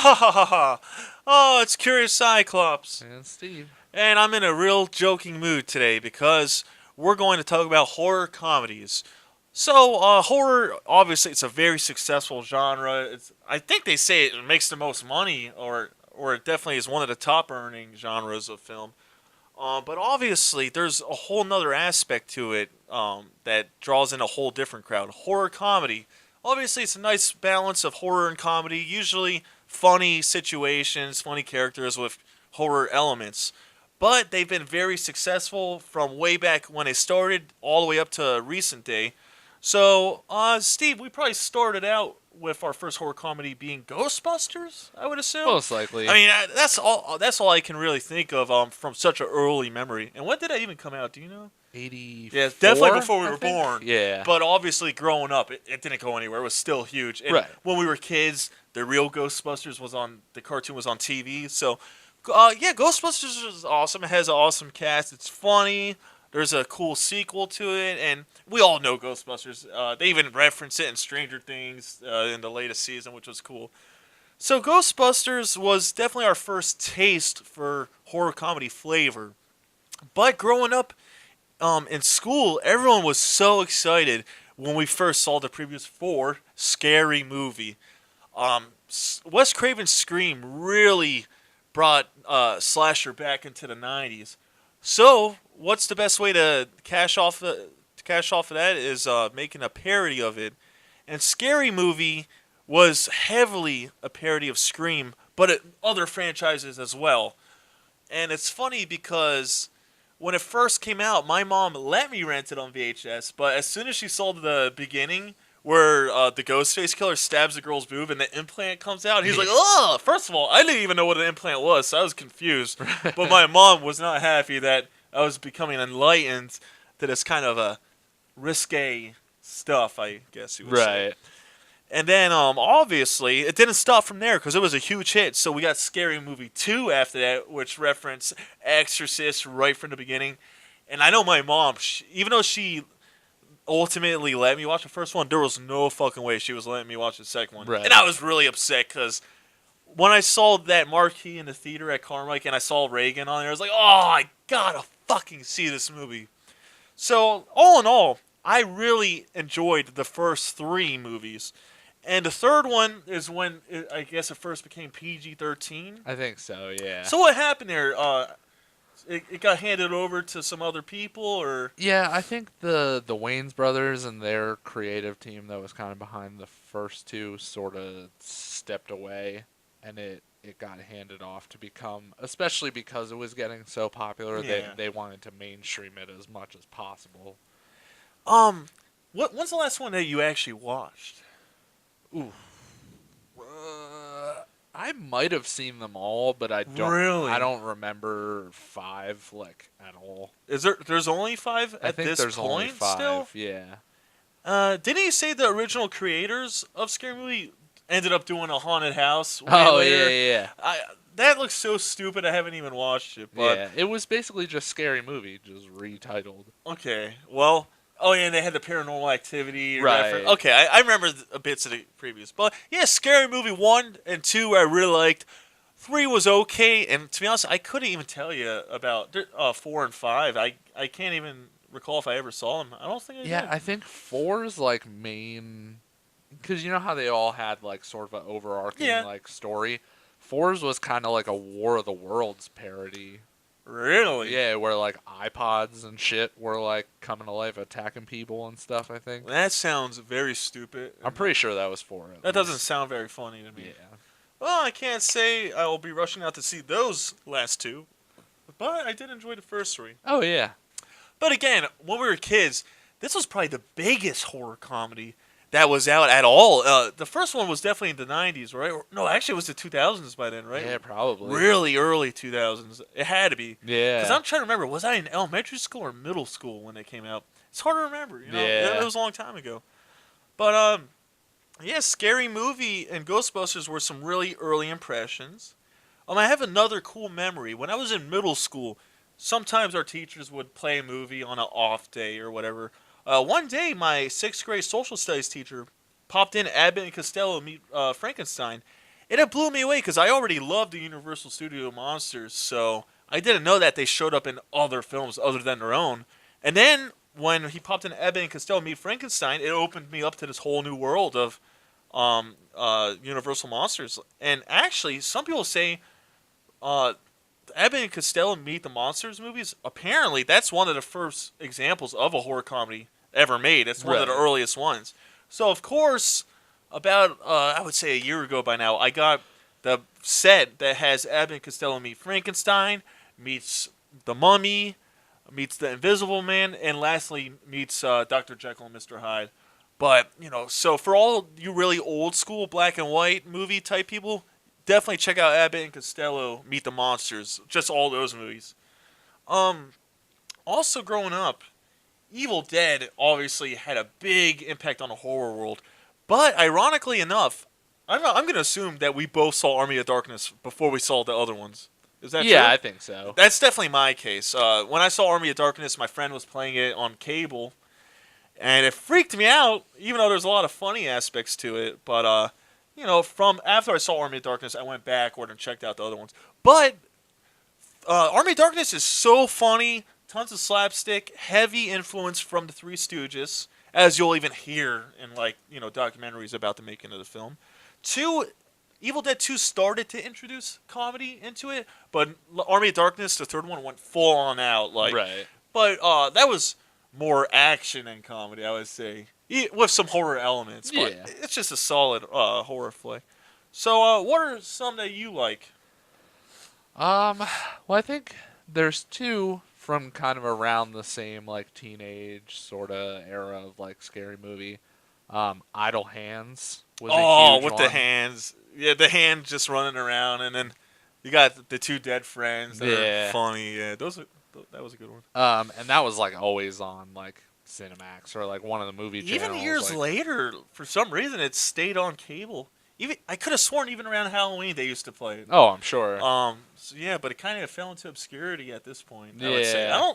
Ha ha ha ha! Oh, it's Kurious Cyclopes. And Steve. And I'm in a real joking mood today because we're going to talk about horror comedies. So, horror, obviously, it's a very successful genre. I think they say it makes the most money, or it definitely is one of the top earning genres of film. But obviously, there's a whole nother aspect to it that draws in a whole different crowd. Horror comedy. Obviously, it's a nice balance of horror and comedy, usually funny situations, funny characters with horror elements. But they've been very successful from way back when they started all the way up to recent day. So, Steve, we probably started out with our first horror comedy being Ghostbusters, I would assume. Most likely. I mean, that's all. That's all I can really think of from such an early memory. And when did that even come out? Do you know? 84? Yeah, definitely before we were think? born. Yeah. But obviously, growing up, it didn't go anywhere. It was still huge. And Right. when we were kids, the real Ghostbusters was on the cartoon was on TV. So, yeah, Ghostbusters is awesome. It has an awesome cast. It's funny. There's a cool sequel to it, and we all know Ghostbusters. They even reference it in Stranger Things in the latest season, which was cool. So Ghostbusters was definitely our first taste for horror comedy flavor. But growing up in school, everyone was so excited when we first saw the previews for Scary Movie. Wes Craven's Scream really brought slasher back into the '90s. So, what's the best way to cash off of that is making a parody of it. And Scary Movie was heavily a parody of Scream, but other franchises as well. And it's funny because when it first came out, my mom let me rent it on VHS, but as soon as she saw the beginning where the Ghostface killer stabs the girl's boob and the implant comes out, he's like, "Oh!" First of all, I didn't even know what an implant was, so I was confused. But my mom was not happy that I was becoming enlightened to this kind of a risque stuff, I guess you would say. Right. And then, obviously, it didn't stop from there because it was a huge hit. So we got Scary Movie 2 after that, which referenced Exorcist right from the beginning. And I know my mom, even though she ultimately let me watch the first one, there was no fucking way she was letting me watch the second one. Right. And I was really upset because when I saw that marquee in the theater at Carmike and I saw Reagan on there, I was like, oh, I gotta fucking see this movie. So, all in all, I really enjoyed the first three movies. And the third one is when I guess it first became PG-13. I think so, yeah. So what happened there? It got handed over to some other people, or Yeah, I think the Wayans brothers and their creative team that was kind of behind the first two sort of stepped away, and it got handed off to become, especially because it was getting so popular, Yeah. they wanted to mainstream it as much as possible. when's the last one that you actually watched? Ooh. I might have seen them all, but Really? I don't remember five like at all. There's only five I at think this there's point only five. still? Yeah. Didn't you say the original creators of Scary Movie ended up doing a haunted house way Oh later? yeah. That looks so stupid. I haven't even watched it. But Yeah. It was basically just Scary Movie, just retitled. okay, well, oh yeah, and they had the Paranormal Activity Right. reference. Okay, I remember bits of the previous, but yeah, Scary Movie 1 and 2 I really liked. 3 was okay, and to be honest, I couldn't even tell you about 4 and 5. I can't even recall if I ever saw them. I don't think I Yeah, did. I think four's like main, because you know how they all had like sort of an overarching Yeah. like story. Four's was kind of like a War of the Worlds parody. Really? Yeah, where like iPods and shit were like coming to life, attacking people and stuff. I think. That sounds very stupid. I'm pretty sure that was four. At That doesn't least. sound very funny to me. Yeah. Well, I can't say I will be rushing out to see those last two, but I did enjoy the first three. Oh yeah. But again, when we were kids, this was probably the biggest horror comedy that was out at all. The first one was definitely in the '90s, right? No, actually, it was the 2000s by then, right? Yeah, probably. Really early 2000s. It had to be. Yeah. Because I'm trying to remember, was I in elementary school or middle school when they came out? It's hard to remember. You know, Yeah. it was a long time ago. But yeah, Scary Movie and Ghostbusters were some really early impressions. I have another cool memory. When I was in middle school, sometimes our teachers would play a movie on an off day or whatever. One day, my sixth grade social studies teacher popped in Abbott and Costello Meet Frankenstein, And it blew me away because I already loved the Universal Studio monsters, so I didn't know that they showed up in other films other than their own. And then when he popped in Abbott and Costello Meet Frankenstein, it opened me up to this whole new world of Universal monsters. And actually, some people say uh, Abbott and Costello Meet the Monsters movies. Apparently, that's one of the first examples of a horror comedy ever made. It's one of the Right. earliest ones. So of course, about I would say a year ago by now, I got the set that has Abbott and Costello meet Frankenstein, meets the Mummy, meets the Invisible Man, and lastly meets Dr. Jekyll and Mr. Hyde. But so for all you really old school black and white movie type people, definitely check out Abbott and Costello Meet the Monsters. Just all those movies. Um, Also growing up, Evil Dead obviously had a big impact on the horror world. But ironically enough, I'm going to assume that we both saw Army of Darkness before we saw the other ones. Is that Yeah, true? I think so. That's definitely my case. When I saw Army of Darkness, my friend was playing it on cable, and it freaked me out. Even though there's a lot of funny aspects to it, but from after I saw Army of Darkness, I went backward and checked out the other ones. But Army of Darkness is so funny, tons of slapstick, heavy influence from the Three Stooges, as you'll even hear in documentaries about the making of the film. Two, Evil Dead 2 started to introduce comedy into it, but Army of Darkness, the third one, went full on out. Right. But that was more action than comedy, I would say, with some horror elements. But Yeah. it's just a solid horror flick. So, what are some that you like? Well, I think there's two from kind of around the same like teenage sort of era of like scary movie. Idle Hands was a Oh, huge with one. the hands. Yeah, the hand just running around, and then you got the two dead friends that are Yeah. funny. Yeah, that was a good one. And that was like always on like Cinemax or like one of the movie Even channels. years Like, later, for some reason, it stayed on cable. Even I could have sworn even around Halloween they used to play it. oh, I'm sure. So yeah, but it kind of fell into obscurity at this point. I would say. Yeah.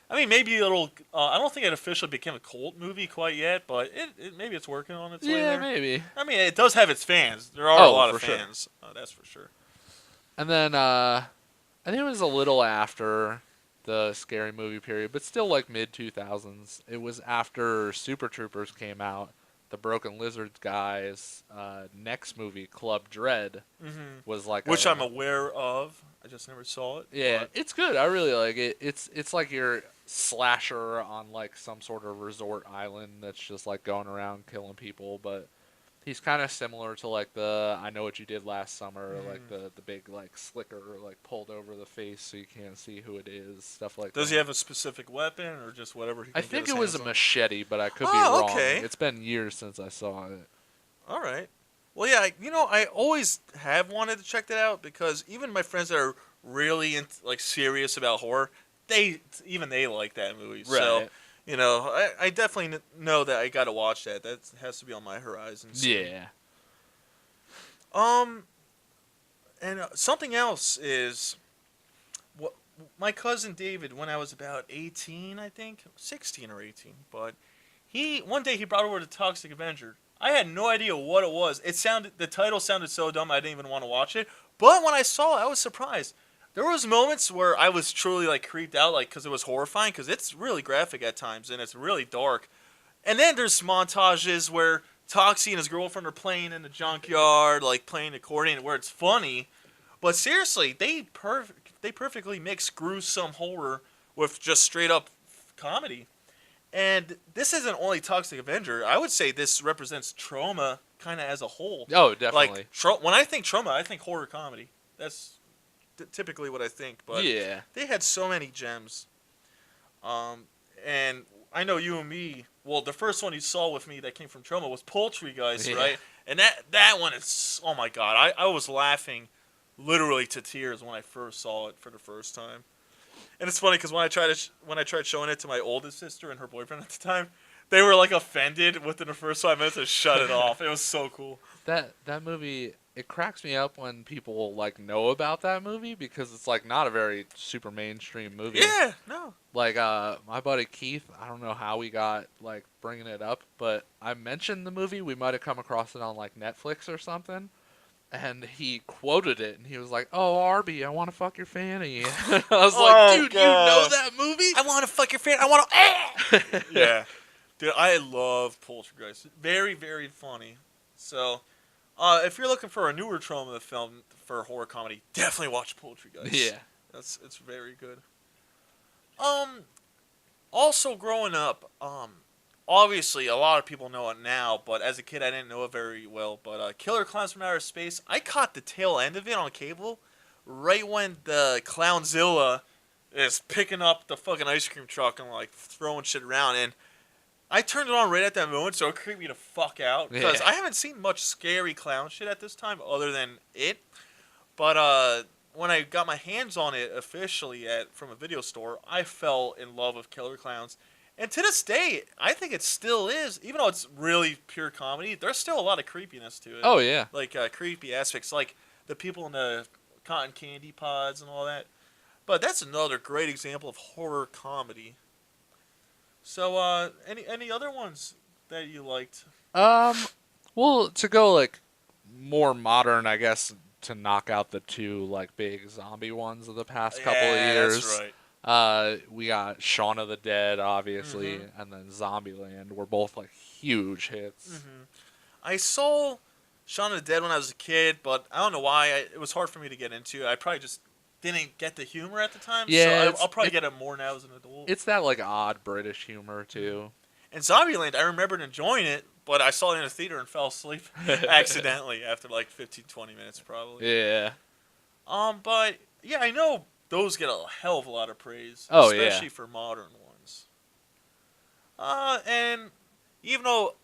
I mean, maybe it'll. I don't think it officially became a cult movie quite yet, but maybe it's working on its way Yeah, there. maybe. I mean, it does have its fans. There are a Oh, lot for of sure. fans. That's for sure. And then I think it was a little after the scary movie period, but still like mid 2000s. It was after Super Troopers came out. The Broken Lizards guys' next movie, Club Dread, Hmm. was like Which a, I'm aware of. I just never saw it. yeah, but- it's good. I really like it. It's like your slasher on like some sort of resort island that's just like going around killing people, but he's kind of similar to like the I Know What You Did Last Summer, like the big like slicker like pulled over the face so you can't see who it is, stuff like Does that. he have a specific weapon or just whatever he can I get think his it was a hands on? machete, but I could be Oh, wrong. okay. It's been years since I saw it. All right. Well, yeah, I always have wanted to check that out because even my friends that are really serious about horror, they like that movie. So, Right. I definitely know that I got to watch that. That has to be on my horizon soon. Yeah. Um, and something else is what my cousin David, when I was about 18, I think 16 or 18, but one day he brought over the Toxic Avenger. I had no idea what it was. The title sounded so dumb I didn't even want to watch it. But when I saw it, I was surprised. There was moments where I was truly creeped out, because it was horrifying, because it's really graphic at times and it's really dark. And then there's montages where Toxie and his girlfriend are playing in the junkyard, playing accordion, where it's funny. But seriously, they perfectly mix gruesome horror with just straight up comedy. And this isn't only Toxic Avenger. I would say this represents trauma kind of as a whole. Oh, definitely. When I think trauma, I think horror comedy. That's typically what I think. But Yeah. they had so many gems. And I know you and me. Well, the first one you saw with me that came from trauma was Poultrygeist, Yeah. right? And that one is, oh my god, I was laughing literally to tears when I first saw it for the first time. And it's funny because when I tried showing it to my oldest sister and her boyfriend at the time, they were offended within the first 5 minutes to shut it off. It was so cool. That movie, it cracks me up when people know about that movie because it's not a very super mainstream movie. Yeah, no. My buddy Keith, I don't know how we got bringing it up, but I mentioned the movie. We might have come across it on Netflix or something, and he quoted it, and he was like, "Oh, Arby, I want to fuck your fanny." I was like, Oh "Dude, you know god. that movie?" I want to fuck your fan. I want to. Yeah, dude, I love Poltergeist. Very, very funny. So, if you're looking for a newer trauma film for horror comedy, definitely watch Poltergeist. Yeah. It's very good. Um, Also growing up, obviously a lot of people know it now, but as a kid I didn't know it very well. But Killer Clowns from Outer Space, I caught the tail end of it on cable, right when the Clownzilla is picking up the fucking ice cream truck and like throwing shit around, and I turned it on right at that moment, so it creeped me the fuck out because Yeah. I haven't seen much scary clown shit at this time other than it. But when I got my hands on it officially from a video store, I fell in love with Killer Clowns. And to this day, I think it still is, even though it's really pure comedy. There's still a lot of creepiness to it, Oh yeah. like creepy aspects, like the people in the cotton candy pods and all that. But that's another great example of horror comedy. So, any other ones that you liked? Um, well, to go like more modern, I guess, to knock out the two like big zombie ones of the past couple of Yeah, that's years. right. We got Shaun of the Dead, obviously, Mhm. and then Zombieland were both like huge hits. Mhm. I saw Shaun of the Dead when I was a kid, but I don't know why. It was hard for me to get into. I probably just didn't get the humor at the time. So Yeah, I'll probably get it more now as an adult. it's that like odd British humor too. And Zombieland, I remembered enjoying it, but I saw it in a theater and fell asleep accidentally after like 15, 20 minutes probably. Yeah. But yeah, I know those get a hell of a lot of praise, Oh, especially yeah. for modern ones. And even though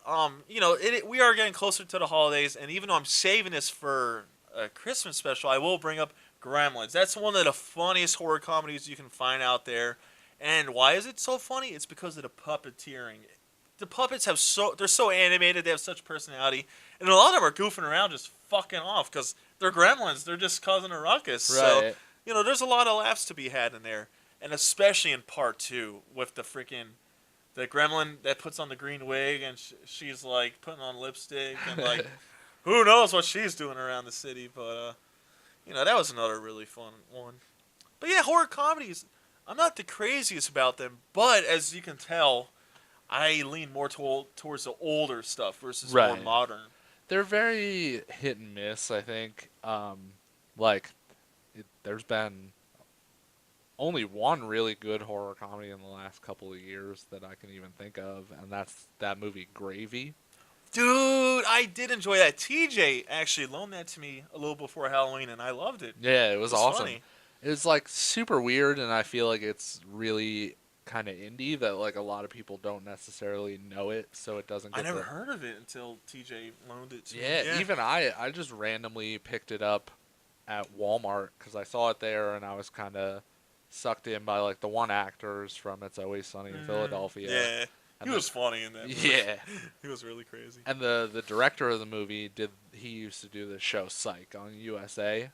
we are getting closer to the holidays, and even though I'm saving this for a Christmas special, I will bring up Gremlins. That's one of the funniest horror comedies you can find out there. And why is it so funny? It's because of the puppeteering. The puppets they're so animated, they have such personality, and a lot of them are goofing around just fucking off because they're gremlins. They're just causing a ruckus. So, Right. there's a lot of laughs to be had in there, and especially in part two with the gremlin that puts on the green wig and she's like putting on lipstick and like who knows what she's doing around the city, but that was another really fun one. But yeah, horror comedies, I'm not the craziest about them, but as you can tell, I lean more towards the older stuff versus more Right. modern. They're very hit and miss, I think. Like there's been only one really good horror comedy in the last couple of years that I can even think of, and that's that movie Gravy. Dude, I did enjoy that. TJ actually loaned that to me a little before Halloween, and I loved it. Yeah, it It was was awesome. funny. It was like super weird, and I feel like it's really kind of indie that like a lot of people don't necessarily know it, so it doesn't I get never the heard of it until TJ loaned it to me. yeah. Even I just randomly picked it up at Walmart because I saw it there, and I was kind of sucked in by like the one actors from It's Always Sunny in Philadelphia. Yeah, And he was funny in that movie. yeah, He was really crazy. and the director of the movie he used to do the show Psych on USA.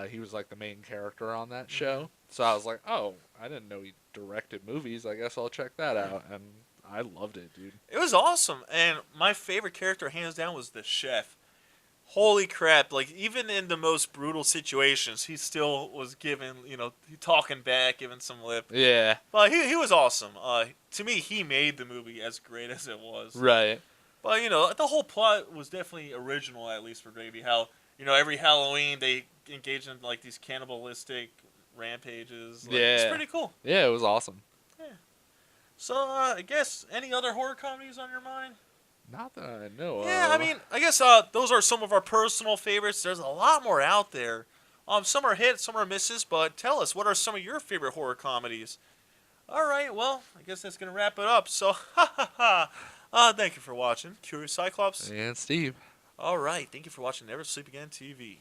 He was like the main character on that show. So I was like, oh, I didn't know he directed movies. I guess I'll check that out. And I loved it, dude. It was awesome, and my favorite character, hands down, was the chef. Holy crap! Like even in the most brutal situations, he still was giving, talking back, giving some lip. Yeah, But he was awesome. To me, he made the movie as great as it was. right. But the whole plot was definitely original, at least for Gravy. How every Halloween they engage in like these cannibalistic rampages. Like, it's Yeah. pretty cool. Yeah, it was awesome. Yeah. So I guess any other horror comedies on your mind? Not that I know Yeah, I of. mean, I guess those are some of our personal favorites. There's a lot more out there. Some are hits, some are misses. But tell us, what are some of your favorite horror comedies? All right, well, I guess that's gonna wrap it up. So, ha ha ha. Thank you for watching, Kurious Cyclopes. And Steve. All right, thank you for watching Never Sleep Again TV.